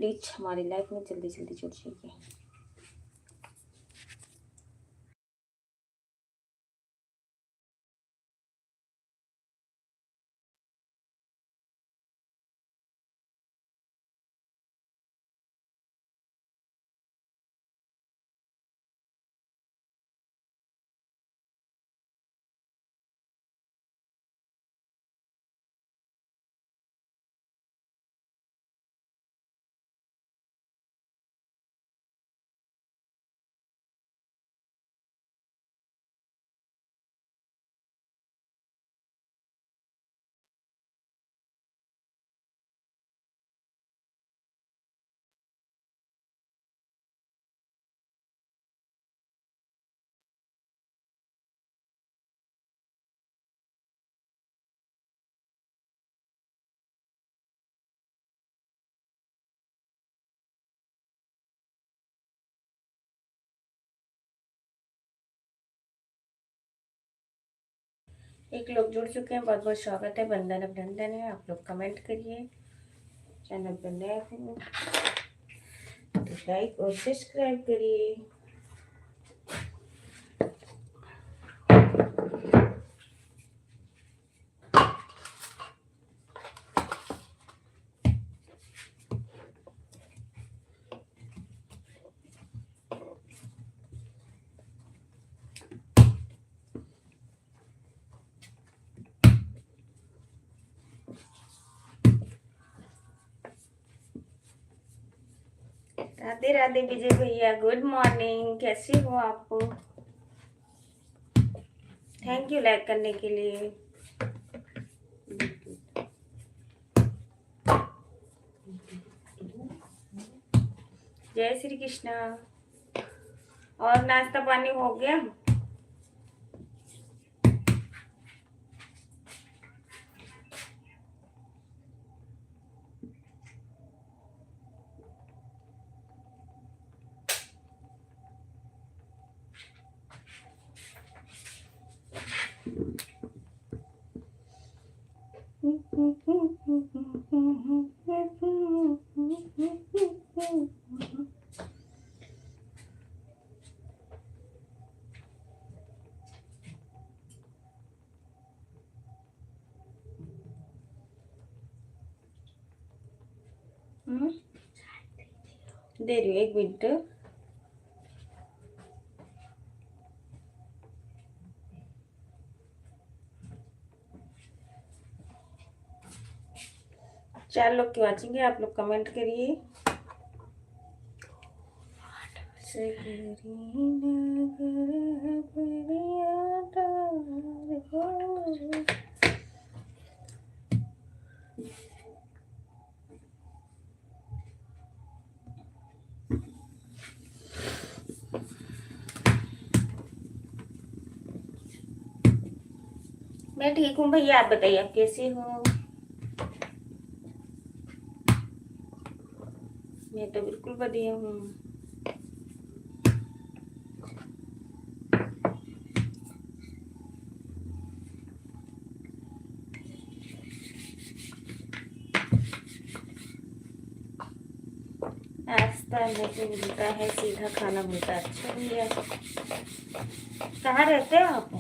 Please हमारी life में जल्दी जल्दी जुड़ जाइए। एक लोग जुड़ चुके हैं, बहुत बहुत स्वागत है, बंधन अभिनंदन है। आप लोग कमेंट करिए। चैनल पर नए हो तो लाइक और सब्सक्राइब करिए। राधे राधे विजय भैया, गुड मॉर्निंग, कैसे हो आप? थैंक यू लाइक करने के लिए। जय श्री कृष्णा। और नाश्ता पानी हो गया? दे रही हूँ, एक मिनट। चार लोग की वाचिंग है, आप लोग कमेंट करिए। मैं ठीक हूँ भैया, आप बताइए आप कैसे हो? मैं तो बिल्कुल बढ़िया हूँ। नाश्ता मुझे मिलता है, सीधा खाना मिलता है। अच्छा भैया, कहाँ रहते हो आप?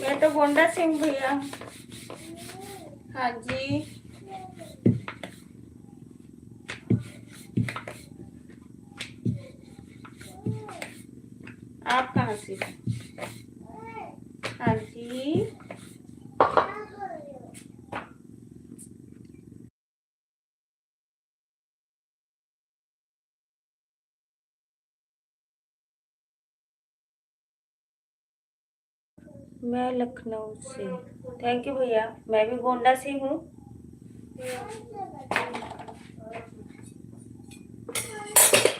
मैं तो गोंडा से हूँ भैया। हाँ जी। आप कहाँ से? हाँ जी। मैं लखनऊ से। थैंक यू भैया, मैं भी गोंडा से हूँ।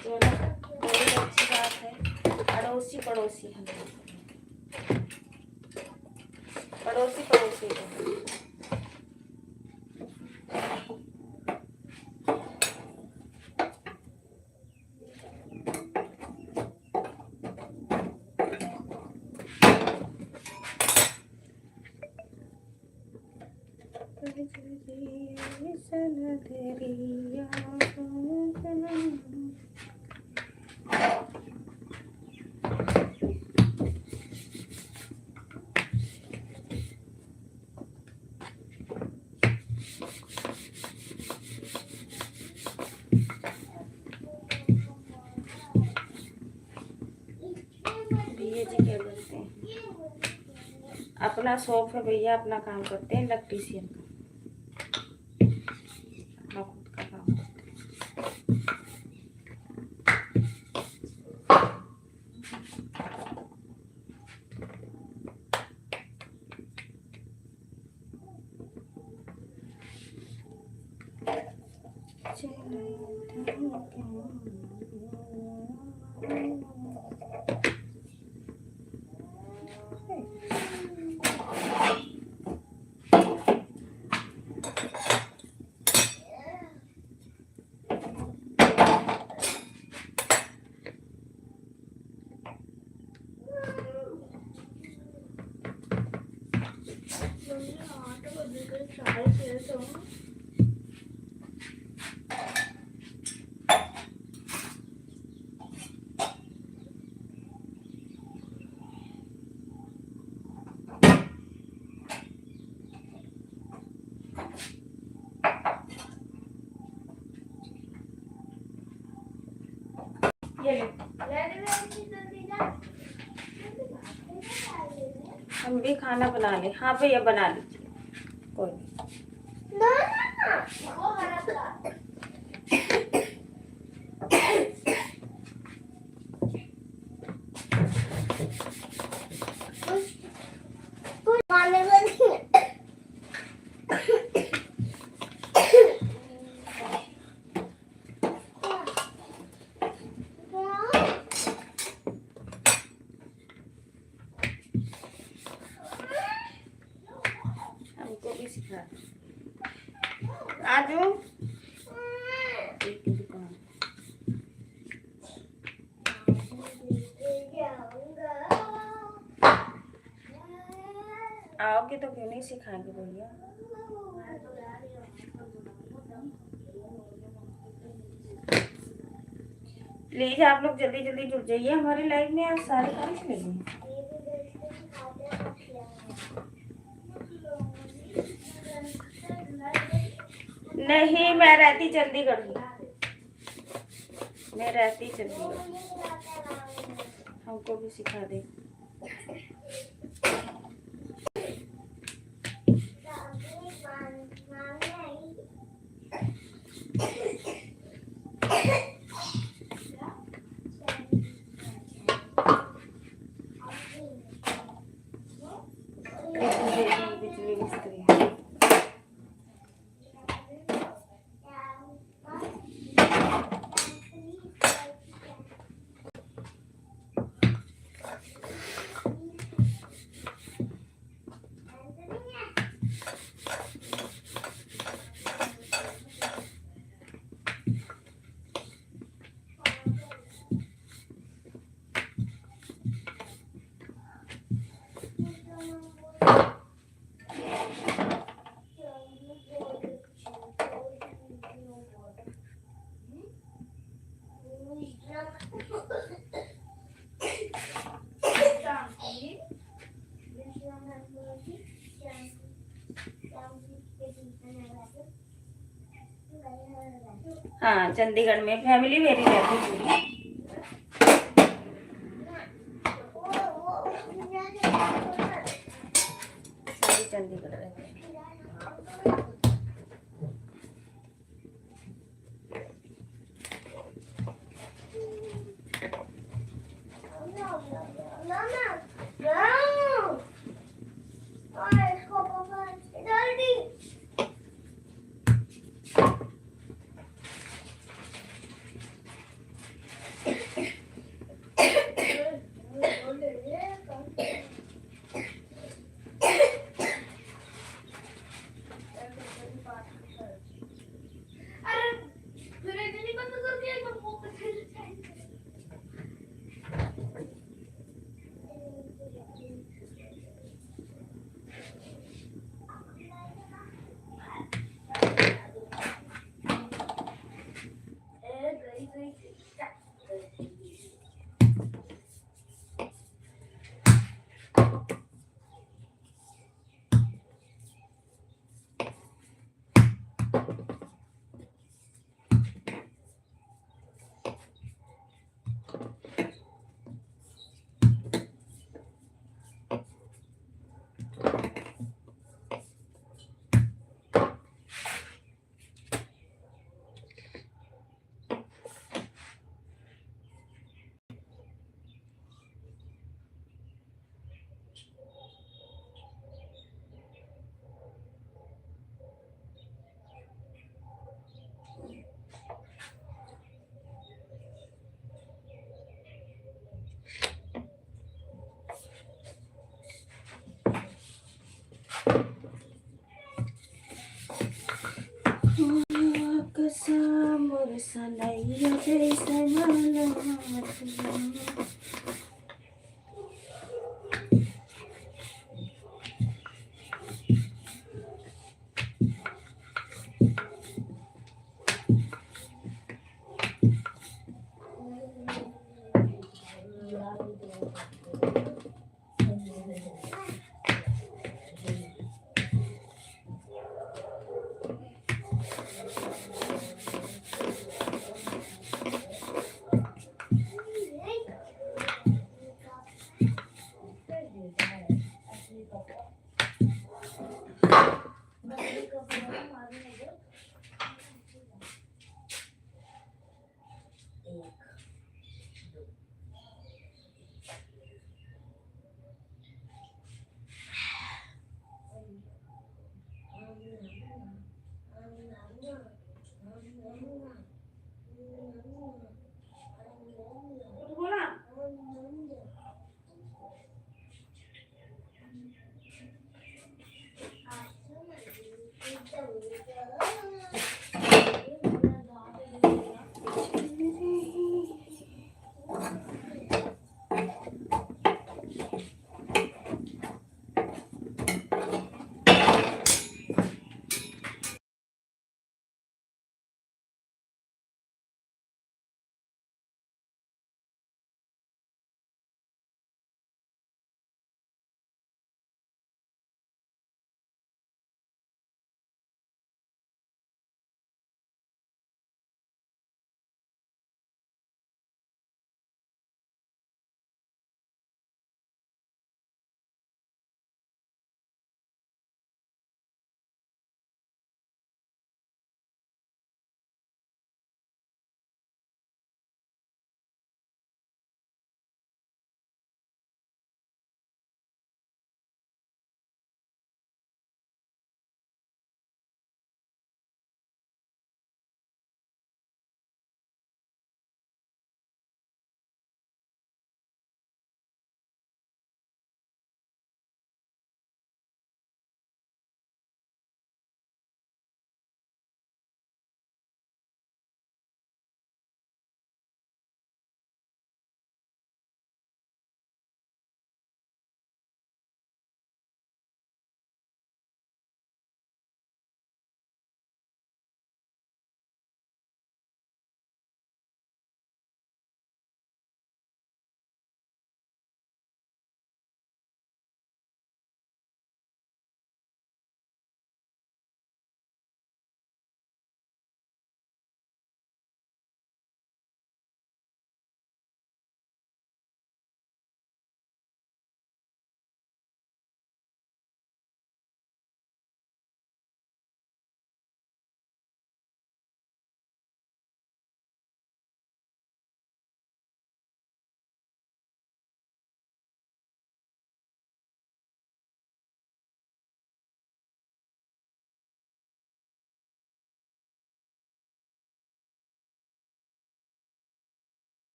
चलो, बहुत अच्छी बात है। अड़ोसी पड़ोसी हम, पड़ोसी पड़ोसी है। भैया जी क्या बोलते हैं? अपना शौक है भैया, अपना काम करते हैं इलेक्ट्रीशियन का, अपना खुद का काम करते ये हम भी खाना बना ले। हाँ भैया बना लीजिए, कोई हमको भी सिखा। आजू दुकान आओगे तो क्यों नहीं सिखाएंगे भैया। प्लीज आप लोग जल्दी जल्दी जुड़ जाइए हमारी लाइव में। आप सारे काम चलेंगे। नहीं, मैं रहती चंडीगढ़ में, मैं रहती चंडीगढ़। हमको भी सिखा दे। बिजली मिस्त्री हाँ, चंडीगढ़ में फैमिली मेरी रहती पूरी, सारी चंडीगढ़ रहती है। जैसा नैया जैसा माला तुझा।